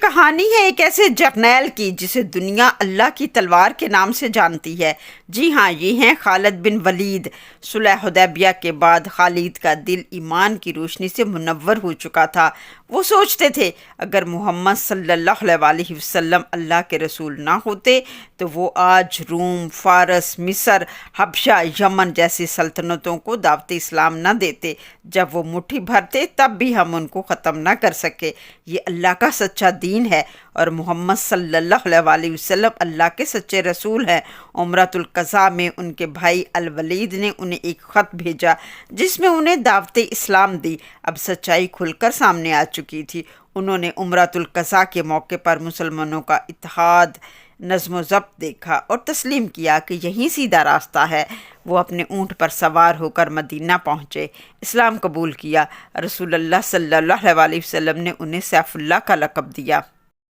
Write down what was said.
کہانی ہے ایک ایسے جرنیل کی جسے دنیا اللہ کی تلوار کے نام سے جانتی ہے۔ جی ہاں، یہ ہیں خالد بن ولید۔ صلح حدیبیہ کے بعد خالد کا دل ایمان کی روشنی سے منور ہو چکا تھا۔ وہ سوچتے تھے اگر محمد صلی اللہ علیہ وسلم اللہ کے رسول نہ ہوتے تو وہ آج روم، فارس، مصر، حبشہ، یمن جیسی سلطنتوں کو دعوت اسلام نہ دیتے۔ جب وہ مٹھی بھرتے تب بھی ہم ان کو ختم نہ کر سکے۔ یہ اللہ کا سچا دین ہے اور محمد صلی اللہ علیہ وسلم اللہ کے سچے رسول ہیں۔ عمرۃ القضاء میں ان کے بھائی الولید نے انہیں ایک خط بھیجا جس میں انہیں دعوت اسلام دی۔ اب سچائی کھل کر سامنے آ چکی تھی۔ انہوں نے عمرۃ القضاء کے موقع پر مسلمانوں کا اتحاد، نظم و ضبط دیکھا اور تسلیم کیا کہ یہی سیدھا راستہ ہے۔ وہ اپنے اونٹ پر سوار ہو کر مدینہ پہنچے، اسلام قبول کیا۔ رسول اللہ صلی اللہ علیہ وسلم نے انہیں سیف اللہ کا لقب دیا۔